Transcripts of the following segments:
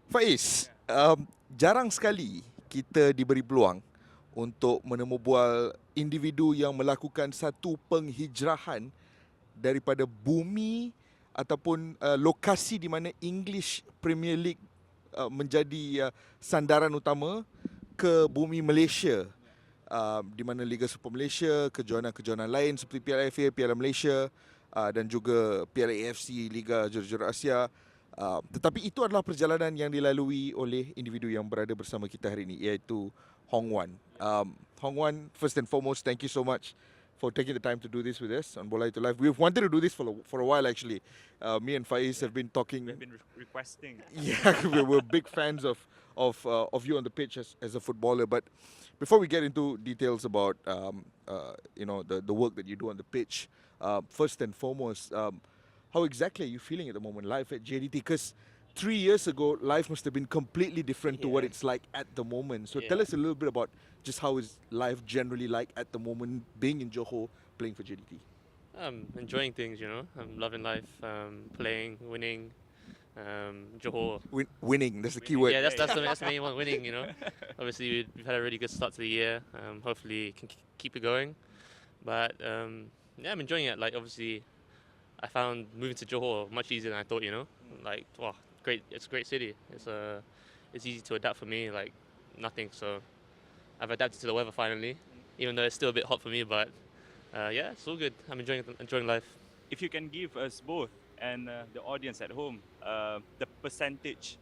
Faiz, jarang sekali kita diberi peluang untuk menemubual individu yang melakukan satu penghijrahan daripada bumi ataupun lokasi di mana English Premier League menjadi sandaran utama ke bumi Malaysia, di mana Liga Super Malaysia, kejohanan-kejohanan lain seperti Piala FA, Piala Malaysia, dan juga Piala AFC, Liga Jurujuru Asia. Tetapi itu adalah perjalanan yang dilalui oleh individu yang berada bersama kita hari ini, iaitu Hong Wan. Hong Wan, first and foremost, thank you so much for taking the time to do this with us on Bola Itu Life. We've wanted to do this for a while actually. Me and Faiz have been talking. We've been requesting. Yeah, we're big fans of you on the pitch as a footballer. But before we get into details about the work that you do on the pitch, first and foremost, how exactly are you feeling at the moment, life at JDT? Because 3 years ago, life must have been completely different to what it's like at the moment. So tell us a little bit about just how is life generally like at the moment, being in Johor, playing for JDT. I'm enjoying things, I'm loving life, playing, winning. Johor. Winning, that's the key word. Yeah, that's the main one, winning, Obviously, we've had a really good start to the year. Hopefully, can keep it going. But, yeah, I'm enjoying it. Like, obviously, I found moving to Johor much easier than I thought, Like, wow, great. It's a great city. It's easy to adapt for me, like, nothing. So, I've adapted to the weather finally, even though it's still a bit hot for me. But, yeah, it's all good. I'm enjoying life. If you can give us both and the audience at home the percentage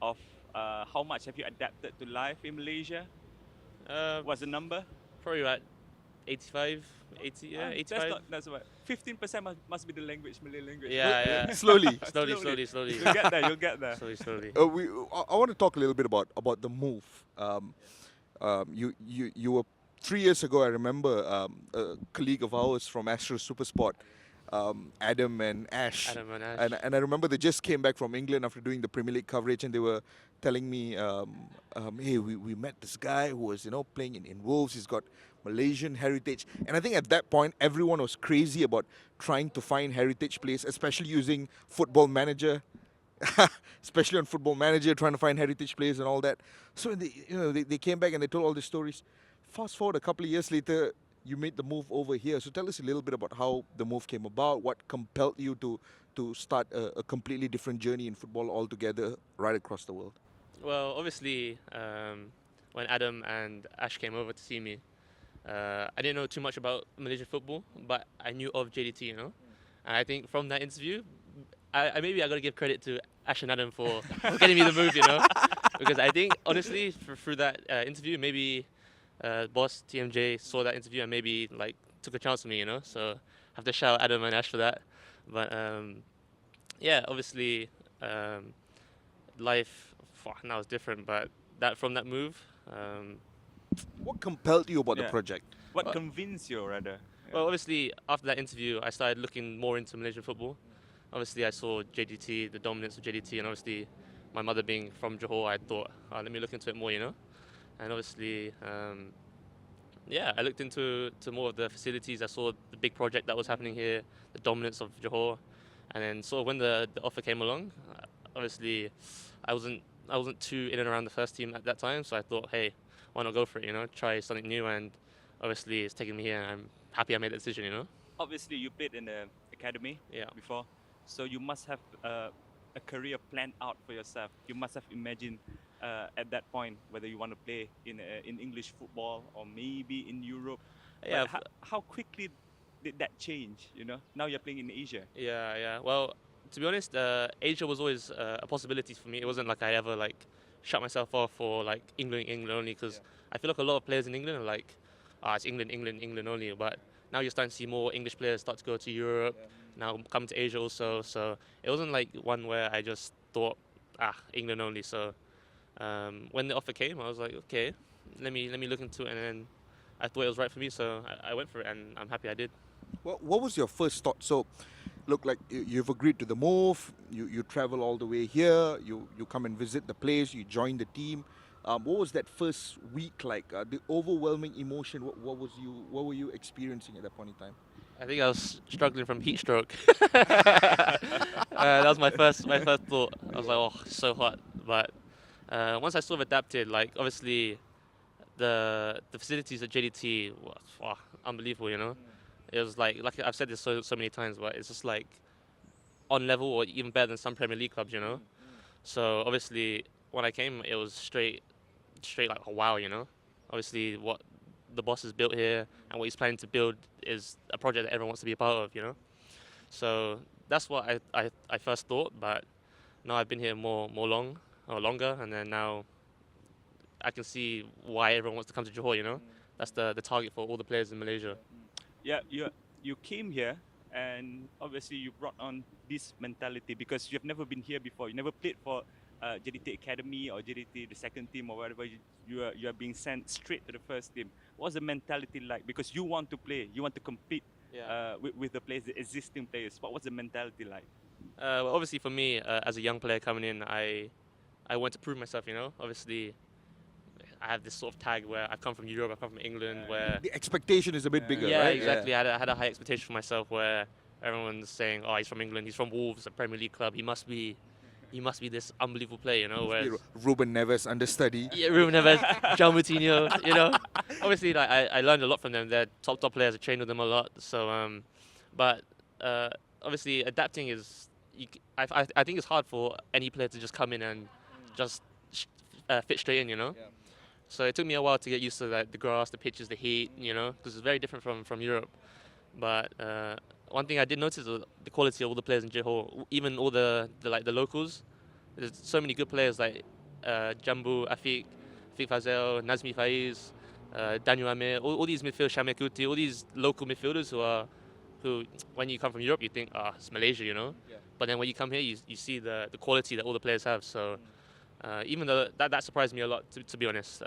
of how much have you adapted to life in Malaysia? What's the number? Probably about 85, 80, yeah, 85. That's what 15% must be the language, Malay language. Yeah. Slowly. Slowly. You'll get there. Slowly. I want to talk a little bit about the move. You were 3 years ago. I remember a colleague of ours from Astro Supersport, Adam and Ash. And I remember they just came back from England after doing the Premier League coverage, and they were telling me, hey, we met this guy who was playing in Wolves. He's got Malaysian heritage. And I think at that point, everyone was crazy about trying to find heritage players, especially using Football Manager. Especially on Football Manager, trying to find heritage players and all that. So they came back and they told all these stories. Fast forward a couple of years later, you made the move over here. So tell us a little bit about how the move came about, what compelled you to start a completely different journey in football altogether right across the world. Well, obviously, when Adam and Ash came over to see me, I didn't know too much about Malaysian football, but I knew of JDT, And I think from that interview, I got to give credit to Ash and Adam for getting me the move, Because I think, honestly, through that interview, maybe boss TMJ saw that interview and maybe took a chance on me, So I have to shout Adam and Ash for that. But yeah, obviously life now is different. But from that move, what compelled you about the project? What convinced you, rather? Well, obviously after that interview, I started looking more into Malaysian football. Obviously, I saw JDT, the dominance of JDT, and obviously my mother being from Johor, I thought, let me look into it more, And obviously, I looked into more of the facilities. I saw the big project that was happening here, the dominance of Johor, and then sort of when the offer came along, obviously, I wasn't too in and around the first team at that time, so I thought, hey, why not go for it? Try something new, and obviously, it's taken me here, and I'm happy I made that decision. Obviously, you played in the academy before, so you must have a career planned out for yourself. You must have imagined at that point whether you want to play in English football or maybe in Europe. Yeah. How quickly did that change? Now you're playing in Asia. Yeah. Well, to be honest, Asia was always a possibility for me. It wasn't like I ever shut myself off for England only, because I feel like a lot of players in England are like, it's England only. But now you're starting to see more English players start to go to Europe. Now come to Asia also. So it wasn't one where I just thought, England only. So when the offer came, I was like, okay, let me look into it, and then I thought it was right for me, so I went for it, and I'm happy I did. What was your first thought? So, look, like you've agreed to the move. You travel all the way here. You come and visit the place. You join the team. What was that first week like? The overwhelming emotion. What were you experiencing at that point in time? I think I was struggling from heat stroke. That was my first thought. I was like, oh, so hot. But Once I sort of adapted, like obviously the facilities at JDT was wow, unbelievable. You know, it was like I've said this so many times, but it's just like on level or even better than some Premier League clubs. You know, so obviously when I came, it was straight like oh, wow. You know, obviously what the boss has built here and what he's planning to build is a project that everyone wants to be a part of. You know, so that's what I first thought, but now I've been here longer, and then now I can see why everyone wants to come to Johor. You know, that's the target for all the players in Malaysia. Yeah, you came here, and obviously you brought on this mentality because you've never been here before. You never played for JDT Academy or JDT the second team or whatever. You are being sent straight to the first team. What's the mentality like? Because you want to play, you want to compete with the players, the existing players. But what's the mentality like? Well, obviously for me, as a young player coming in, I want to prove myself. You know, obviously I have this sort of tag where I come from Europe, I come from England, where The expectation is a bit bigger, yeah, right? exactly. I had a high expectation for myself where everyone's saying, "Oh, he's from England. He's from Wolves, a Premier League club. He must be this unbelievable player." You know, whereas Ruben Neves understudy. yeah, Ruben Neves, João Moutinho. You know, obviously, like I learned a lot from them. They're top players. I trained with them a lot. So, but obviously, adapting is. I think it's hard for any player to just come in and just fit straight in. You know. Yeah. So it took me a while to get used to like the grass, the pitches, the heat, you know, because it's very different from Europe. But one thing I did notice was the quality of all the players in Johor, even all the locals. There's so many good players like Jambu, Afiq Fazel, Nazmi Faiz, Daniel Amir, all these midfielders, Shamir Kuti, all these local midfielders who when you come from Europe you think it's Malaysia, you know. Yeah. But then when you come here you see the quality that all the players have. So. Even though that surprised me a lot, to be honest.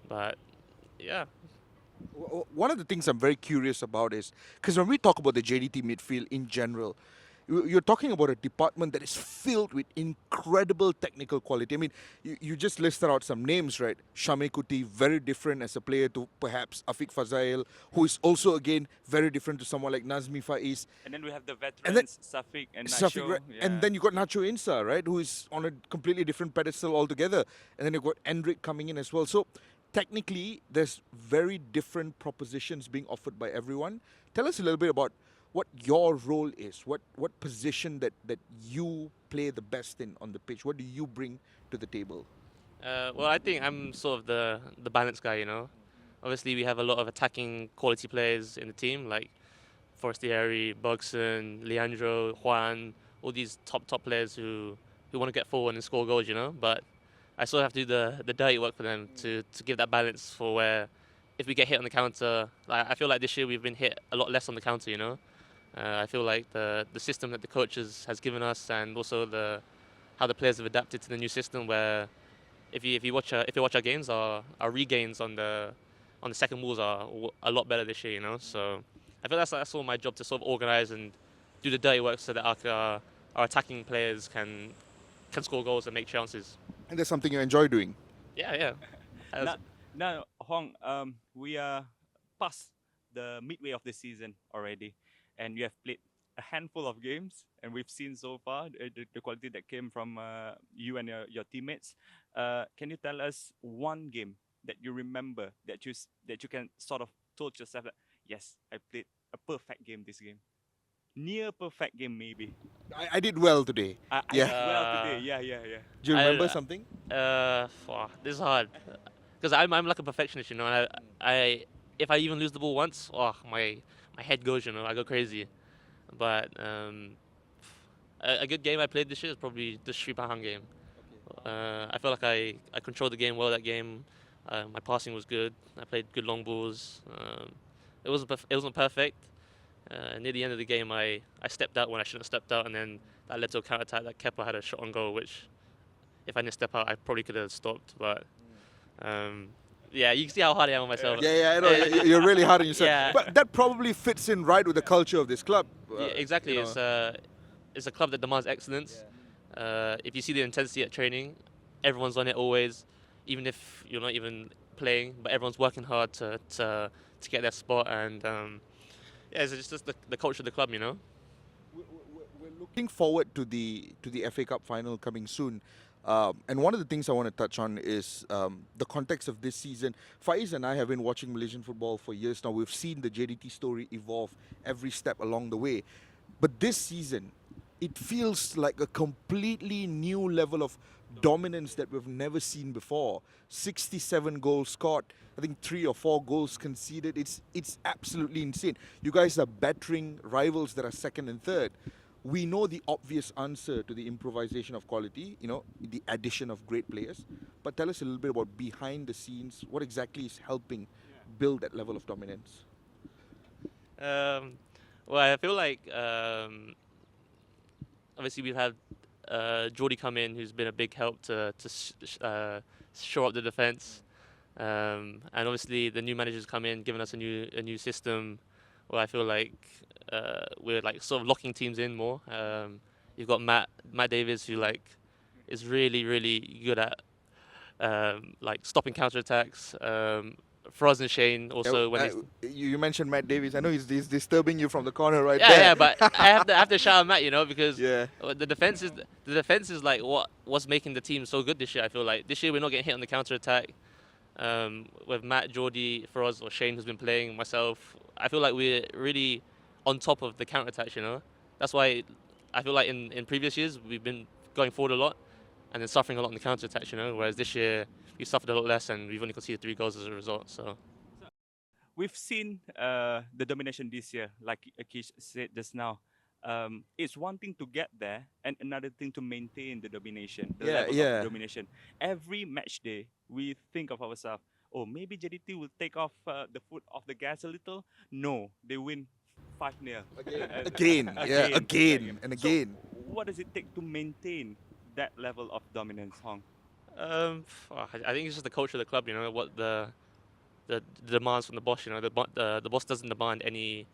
But yeah. One of the things I'm very curious about is because when we talk about the JDT midfield in general, you're talking about a department that is filled with incredible technical quality. I mean, you just listed out some names, right? Shamir Kuti, very different as a player to perhaps Afiq Fazail, who is also again very different to someone like Nazmi Faiz. And then we have the veterans, Safiq and Safiq, Nacho. right? And then you got Nacho Insa, right, who is on a completely different pedestal altogether. And then you got Endrick coming in as well. So technically, there's very different propositions being offered by everyone. Tell us a little bit about what your role is, what position that you play the best in on the pitch. What do you bring to the table? Well, I think I'm sort of the balance guy, you know. Obviously, we have a lot of attacking quality players in the team, like Forestieri, Bergson, Leandro, Juan, all these top players who want to get forward and score goals, you know. But I sort of have to do the dirty work for them to give that balance for where if we get hit on the counter, like I feel like this year we've been hit a lot less on the counter, you know. I feel like the system that the coaches has given us and also how the players have adapted to the new system where if you watch our games, our regains on the second balls are a lot better this year, you know. So I feel that's all my job to sort of organise and do the dirty work so that our attacking players can score goals and make chances. And that's something you enjoy doing. Yeah. Now, Hong, we are past the midway of the season already, and you have played a handful of games, and we've seen so far the quality that came from you and your teammates. Can you tell us one game that you remember that you can sort of told yourself that yes, I played a perfect game this game, near perfect game maybe. I did well today. I Yeah. did well today. Yeah. Do you remember something? This is hard because I'm like a perfectionist, you know. And I if I even lose the ball once, my head goes, you know. I go crazy. But a good game I played this year is probably the Sri Pahang game. I felt like I controlled the game well that game. My passing was good. I played good long balls. It wasn't perfect. Near the end of the game, I stepped out when I shouldn't have stepped out, and then that led to a counter attack that Kepa had a shot on goal, which if I didn't step out, I probably could have stopped. But yeah, you can see how hard I am on myself. Yeah, I know. You're really hard on yourself. Yeah. But that probably fits in right with the culture of this club. Yeah, exactly. You know. It's a club that demands excellence. If you see the intensity at training, everyone's on it always, even if you're not even playing. But everyone's working hard to get their spot, and yeah, it's just the culture of the club, you know. We're looking forward to the FA Cup final coming soon. And one of the things I want to touch on is the context of this season. Faiz and I have been watching Malaysian football for years now. We've seen the JDT story evolve every step along the way. But this season, it feels like a completely new level of dominance that we've never seen before. 67 goals scored. I think 3 or 4 goals conceded. It's absolutely insane. You guys are battering rivals that are second and third. We know the obvious answer to the improvisation of quality, the addition of great players. But tell us a little bit about behind the scenes. What exactly is helping build that level of dominance? Well, I feel like obviously we've had Geordie come in, who's been a big help to shore up the defence, and obviously the new managers come in, giving us a new system. Where I feel like we're like sort of locking teams in more. You've got Matt Davies, who like is really good at like stopping counterattacks. Froz and Shane also you mentioned Matt Davies. I know he's disturbing you from the corner right there. there. Yeah, but I have to shout out Matt, because the defense is like what's making the team so good this year. I feel like this year we're not getting hit on the counter attack. With Matt, Geordie, Froz, or Shane who's been playing, myself, I feel like we're really on top of the counter attacks. That's why I feel like in previous years we've been going forward a lot and then suffering a lot in the counter attacks. Whereas this year we suffered a lot less and we've only conceded 3 goals as a result. So we've seen the domination this year, like Akish said just now. It's one thing to get there and another thing to maintain the domination, the level of domination. Every match day, we think of ourselves, oh, maybe JDT will take off the foot off the gas a little. No, they win 5-0. Again. And again. So what does it take to maintain that level of dominance, Hong? I think it's just the culture of the club. What the demands from the boss. The boss doesn't demand any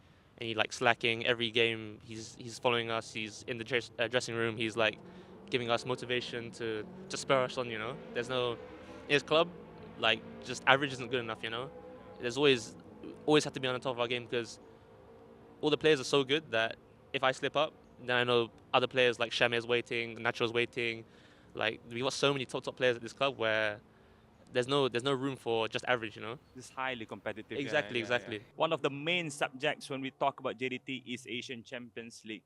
like slacking. Every game he's following us. He's in the dressing room. He's like giving us motivation to spur us on. There's no in his club, like just average isn't good enough. There's always have to be on the top of our game because all the players are so good that if I slip up, then I know other players like Shamir's waiting, Nacho's waiting. Like we've got so many top players at this club where there's no room for just average, It's highly competitive. Exactly. One of the main subjects when we talk about JDT is Asian Champions League.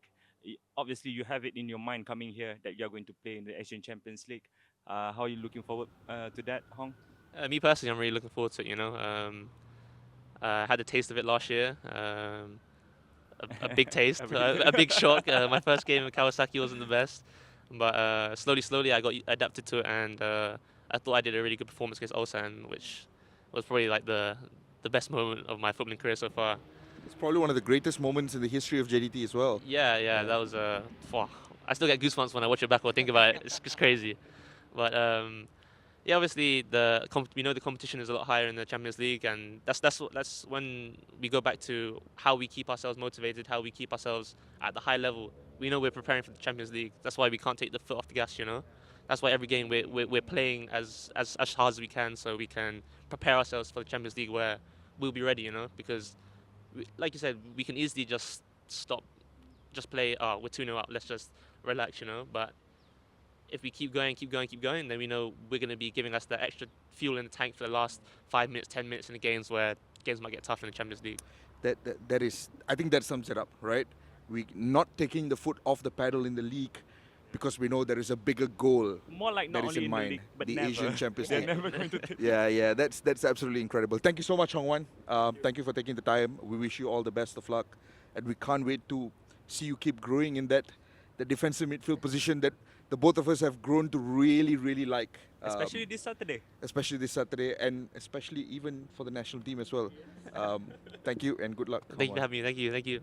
Obviously, you have it in your mind coming here that you're going to play in the Asian Champions League. How are you looking forward to that, Hong? Me personally, I'm really looking forward to it. I had a taste of it last year. A big taste, a big shock. My first game in Kawasaki wasn't the best, but slowly I got adapted to it, and I thought I did a really good performance against Ulsan, which was probably like the best moment of my footballing career so far. It's probably one of the greatest moments in the history of JDT as well. Yeah, that was I still get goosebumps when I watch it back or think about it. It's crazy, but obviously we know the competition is a lot higher in the Champions League, and that's when we go back to how we keep ourselves motivated, how we keep ourselves at the high level. We know we're preparing for the Champions League. That's why we can't take the foot off the gas. That's why every game we're playing as hard as we can, so we can prepare ourselves for the Champions League where we'll be ready. Because like you said, we can easily just stop, just play. Oh, we're 2-0 up. Let's just relax. But if we keep going, then we know we're going to be giving us the extra fuel in the tank for the last 5 minutes, 10 minutes in the games where games might get tough in the Champions League. That is, I think that sums it up, right? We not taking the foot off the pedal in the league because we know there is a bigger goal. More like not only in the league, but the never. Asian Champions They're League. never going to take Yeah, that's absolutely incredible. Thank you so much, Hong Wan. Thank you for taking the time. We wish you all the best of luck, and we can't wait to see you keep growing in the defensive midfield position that the both of us have grown to really like. Especially this Saturday. And especially even for the national team as well. Thank you and good luck. Thank you for having me. Thank you.